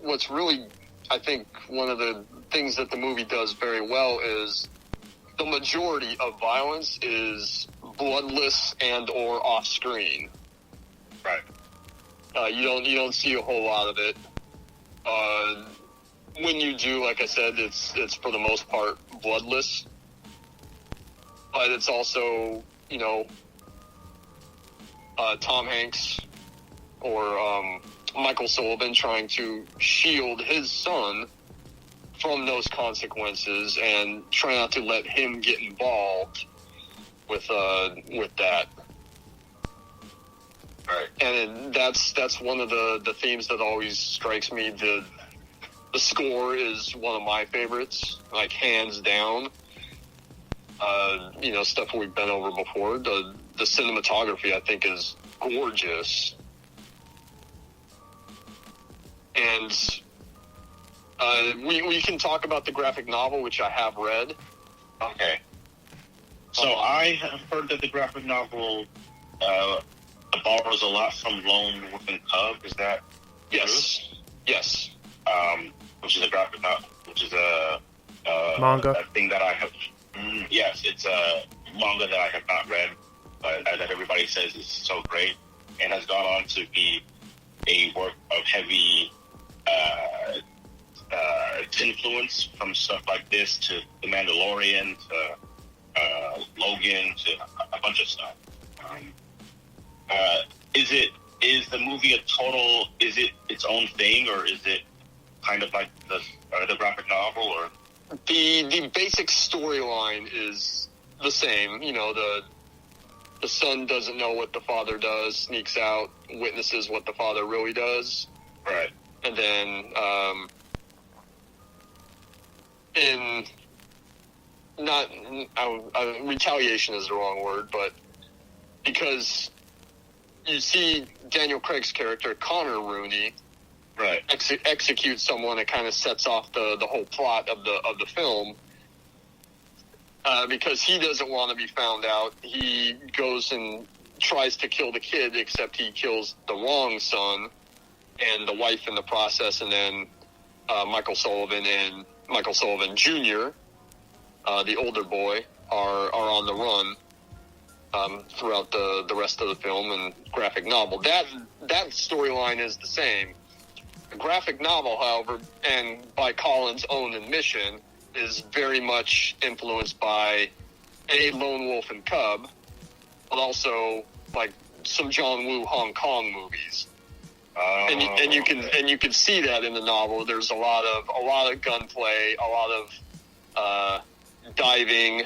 what's really, I think, one of the things that the movie does very well is the majority of violence is bloodless and or off screen. Right. You don't see a whole lot of it. When you do, like I said, it's for the most part bloodless, but it's also, you know, Tom Hanks or Michael Sullivan trying to shield his son from those consequences and try not to let him get involved with that. Right. And that's one of the themes that always strikes me. The score is one of my favorites, like hands down. You know, stuff we've been over before. The cinematography, I think, is gorgeous. And we can talk about the graphic novel, which I have read. Okay. So I have heard that the graphic novel borrows a lot from Lone Wolf and Cub. Is that yes? true? Yes. Which is a graphic novel, which is a manga. A thing that I have. Yes, it's a manga that I have not read, but that everybody says is so great, and has gone on to be a work of heavy influence from stuff like this to The Mandalorian to Logan to a bunch of stuff. Is the movie is it its own thing, or is it kind of like the graphic novel, or? The basic storyline is the same. You know, the son doesn't know what the father does, sneaks out, witnesses what the father really does. Right. And then, retaliation is the wrong word, but because you see Daniel Craig's character, Connor Rooney, right, execute someone, it kind of sets off the whole plot of the film. Because he doesn't want to be found out, he goes and tries to kill the kid, except he kills the wrong son and the wife in the process, and then Michael Sullivan and Michael Sullivan Jr., the older boy, are on the run throughout the rest of the film and graphic novel. That storyline is the same. The graphic novel, however, and by Colin's own admission, is very much influenced by Lone Wolf and Cub, but also like some John Woo Hong Kong movies. And you can see that in the novel. There's a lot of gunplay, a lot of diving,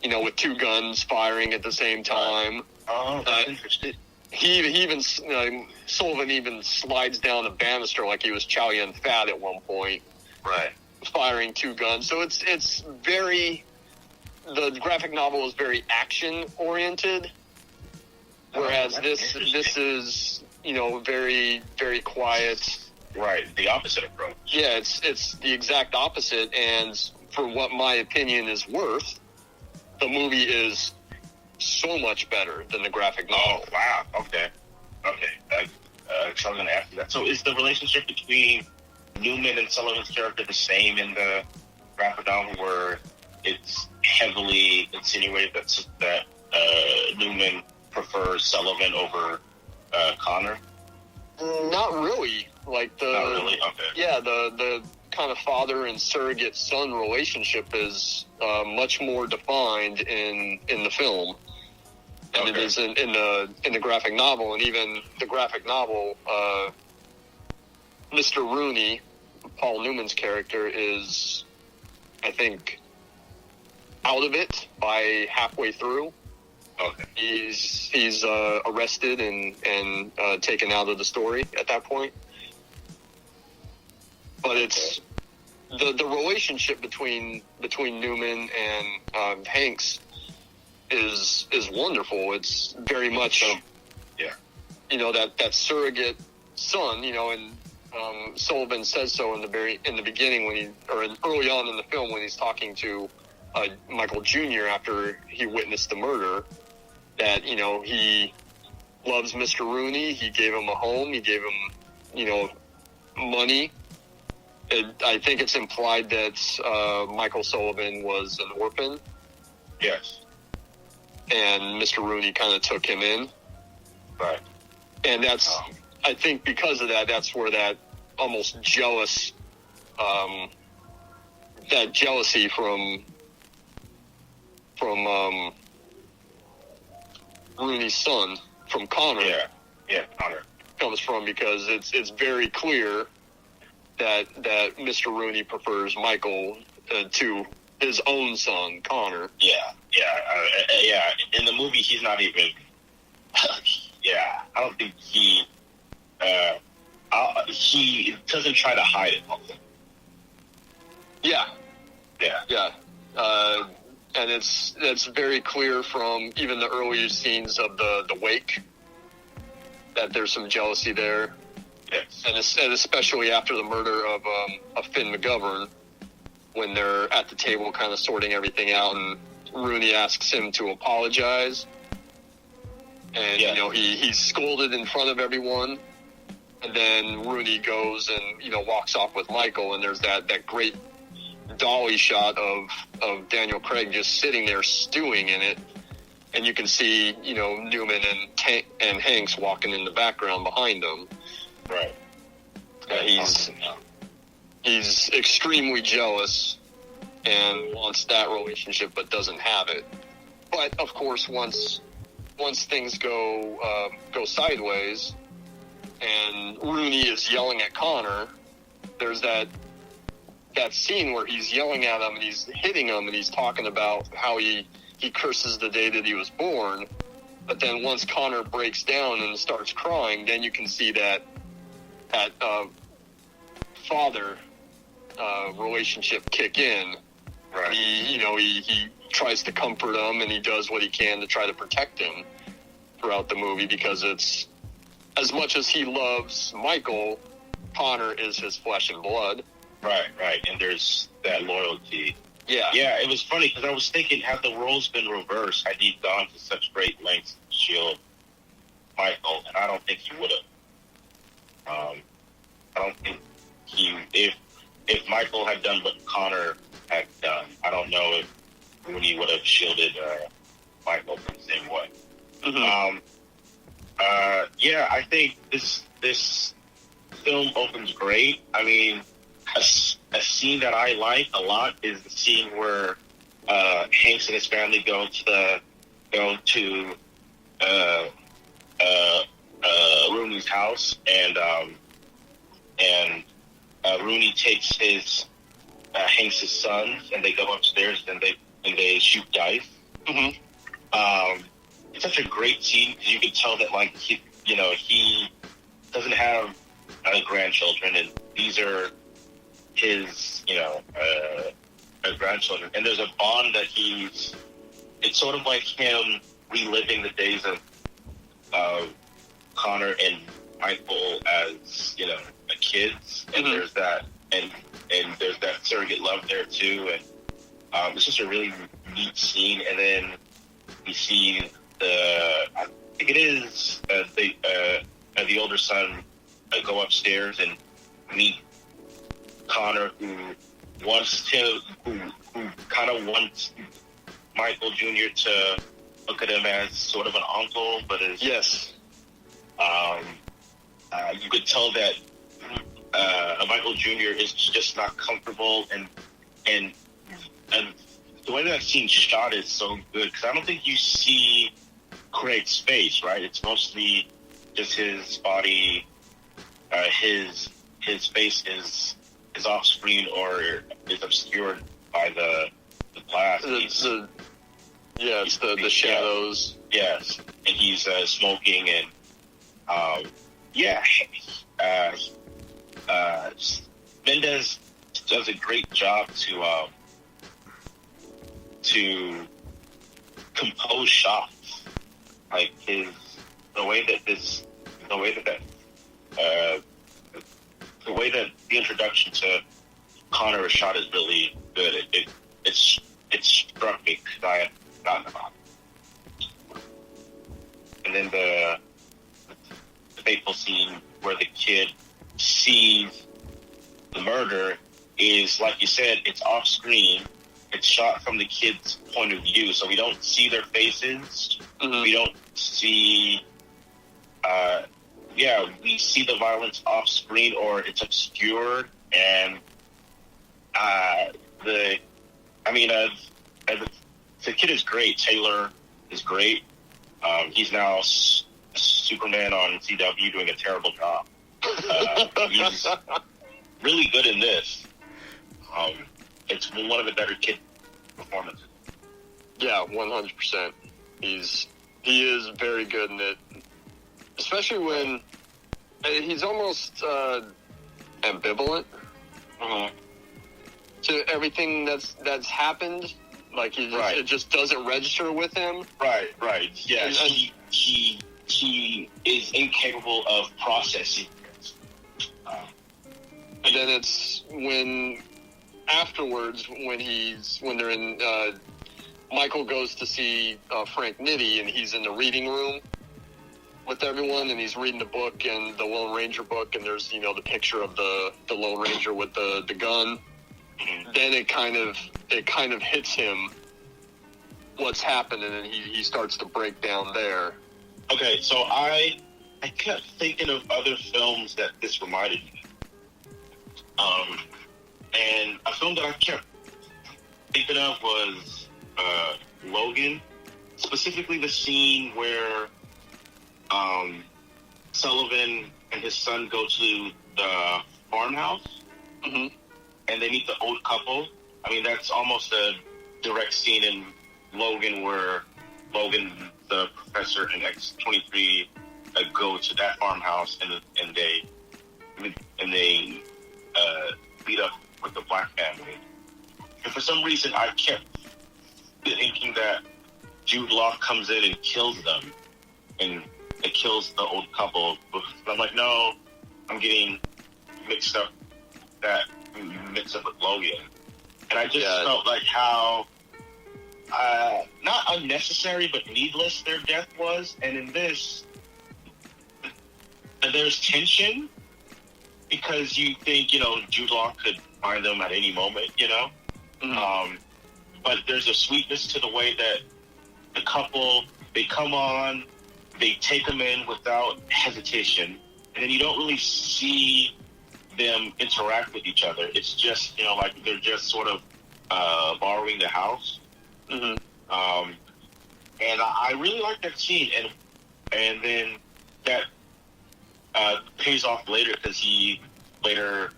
you know, with two guns firing at the same time. Oh, that's interesting. He even Sullivan even slides down a banister like he was Chow Yun Fat at one point. Right. Firing two guns. So it's very, the graphic novel is very action oriented, whereas this is, you know, very, very quiet. Right. The opposite approach. Yeah, it's the exact opposite. And for what my opinion is worth, the movie is so much better than the graphic novel. Oh, wow. Okay. So I was going to ask you that. So is the relationship between Newman and Sullivan's character the same in the graphic novel, where it's heavily insinuated that Newman prefers Sullivan over Connor? Not really. Not really? Okay. Yeah, the kind of father and surrogate son relationship is much more defined in the film than it is in the graphic novel. And even the graphic novel, Mr. Rooney, Paul Newman's character, is, I think, out of it by halfway through. Okay. He's arrested and taken out of the story at that point. But it's the relationship between Newman and Hanks is wonderful. It's very much, you know, that surrogate son, you know, and Sullivan says so in the beginning early on in the film when he's talking to Michael Jr. after he witnessed the murder, that, you know, he loves Mr. Rooney. He gave him a home. He gave him, you know, money. I think it's implied that Michael Sullivan was an orphan. Yes. And Mr. Rooney kind of took him in. Right. And that's, I think because of that, that's where that almost jealous, that jealousy from Rooney's son, from Connor. Yeah, Connor. Comes from, because it's very clear that Mr. Rooney prefers Michael to his own son, Connor. Yeah. In the movie, he's not even. I don't think he doesn't try to hide it. Yeah. Yeah. And it's very clear from even the earlier scenes of the wake that there's some jealousy there. Yes. And especially after the murder of Finn McGovern, when they're at the table kind of sorting everything out, and Rooney asks him to apologize. And, he's scolded in front of everyone. And then Rooney goes and, walks off with Michael, and there's that great dolly shot of Daniel Craig just sitting there stewing in it. And you can see, Newman and Hanks walking in the background behind them. Right. He's extremely jealous and wants that relationship, but doesn't have it. But of course, once things go sideways, and Rooney is yelling at Connor, there's that scene where he's yelling at him and he's hitting him and he's talking about how he curses the day that he was born. But then once Connor breaks down and starts crying, then you can see that father relationship kick in. Right. He tries to comfort him, and he does what he can to try to protect him throughout the movie, because it's, as much as he loves Michael, Connor is his flesh and blood. Right. And there's that loyalty. Yeah. Yeah, it was funny because I was thinking, had the roles been reversed, had he gone to such great lengths to shield Michael, and I don't think he would have. I don't think if Michael had done what Connor had done, I don't know if Rooney would have shielded Michael the same way. Mm-hmm. I think this film opens great. I mean, a scene that I like a lot is the scene where Hanks and his family go to Rooney's house, and Rooney takes his Hanks' sons, and they go upstairs and they shoot dice. Mm-hmm. It's such a great scene because you can tell that he doesn't have grandchildren, and these are his grandchildren, and there's a bond that it's sort of like him reliving the days of Connor and Michael as kids, and Mm-hmm. there's that and there's that surrogate love there too, and it's just a really neat scene. And then we see I think it is the older son go upstairs and meet Connor, who kind of wants Michael Jr. to look at him as sort of an uncle, but is Yes. You could tell that Michael Jr. is just not comfortable, and the way that scene shot is so good because I don't think you see Craig's face, right? It's mostly just his body. His face is off screen or is obscured by the glass. It's the shadows. Yes, and he's smoking, and Mendes does a great job to compose shots, like the way that the introduction to Connor is shot is really good. It struck me because I had forgotten about it. And then the fateful scene where the kid sees the murder is, like you said, it's off screen. It's shot from the kid's point of view, so we don't see their faces. Mm-hmm. We don't see, we see the violence off screen, or it's obscured. And the kid is great. Taylor is great. He's now Superman on CW, doing a terrible job. He's really good in this. It's one of the better kid performances. Yeah, 100%. He is very good in it, especially when he's almost ambivalent to everything that's happened. Like it just doesn't register with him. Right. Yeah, and he is incapable of processing. And then it's when afterwards, when they're in, Michael goes to see Frank Nitti, and he's in the reading room with everyone, and he's reading the book, and the Lone Ranger book, and there's the picture of the Lone Ranger with the gun. Mm-hmm. Then it kind of hits him what's happened, and then he starts to break down there. Okay, so I kept thinking of other films that this reminded me. And a film that I kept thinking of was Logan, specifically the scene where Sullivan and his son go to the farmhouse, mm-hmm. and they meet the old couple. I mean, that's almost a direct scene in Logan where Logan, the professor, and X-23 go to that farmhouse, and they meet up with the black family. And for some reason, I kept thinking that Jude Law comes in and kills them, and it kills the old couple. But I'm like, no, I'm getting mixed up with Logan. And I just felt like how not unnecessary but needless their death was. And in this, there's tension because you think Jude Law could find them at any moment, Mm-hmm. But there's a sweetness to the way that the couple, they come on, they take them in without hesitation, and then you don't really see them interact with each other. It's just, like they're just sort of borrowing the house. Mm-hmm. And I really like that scene, and then that pays off later because he later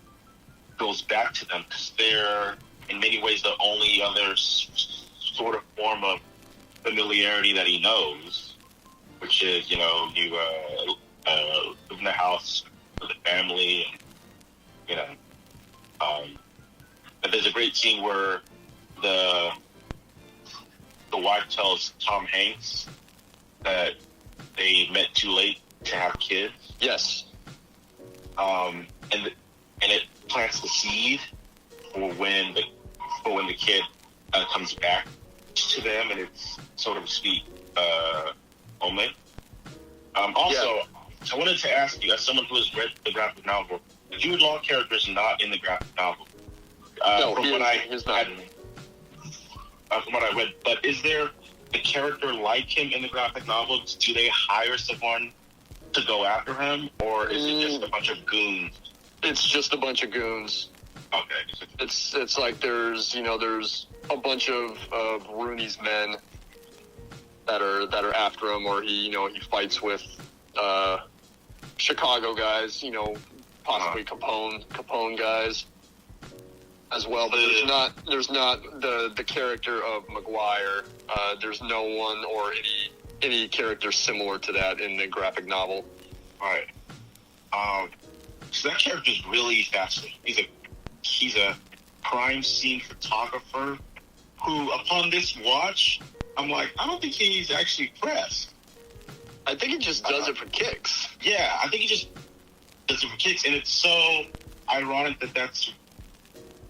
goes back to them because they're in many ways the only other sort of form of familiarity that he knows, which is you live in the house with the family, and but there's a great scene where the wife tells Tom Hanks that they met too late to have kids. Yes. And it plants the seed for when the kid comes back to them, and it's sort of a sweet moment. I wanted to ask you, as someone who has read the graphic novel, the Jude Law character is not in the graphic novel. He's not. From what I read, but is there a character like him in the graphic novel? Do they hire someone to go after him, or is it just a bunch of goons? It's just a bunch of goons. Okay. It's like there's a bunch of Rooney's men that are after him, or he fights with Chicago guys, possibly Capone guys as well. But there's not the character of McGuire. There's no one or any character similar to that in the graphic novel. All right. So that character is really fascinating. He's a crime scene photographer who, upon this watch, I'm like, I don't think he's actually pressed. I think he just does it for kicks. Yeah, I think he just does it for kicks, and it's so ironic that that's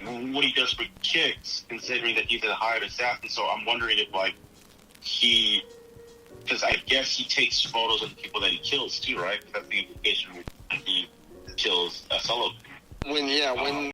what he does for kicks, considering that he's a hired assassin. So I'm wondering if, because I guess he takes photos of the people that he kills too, right? Because that's the implication when he kills Sullivan. when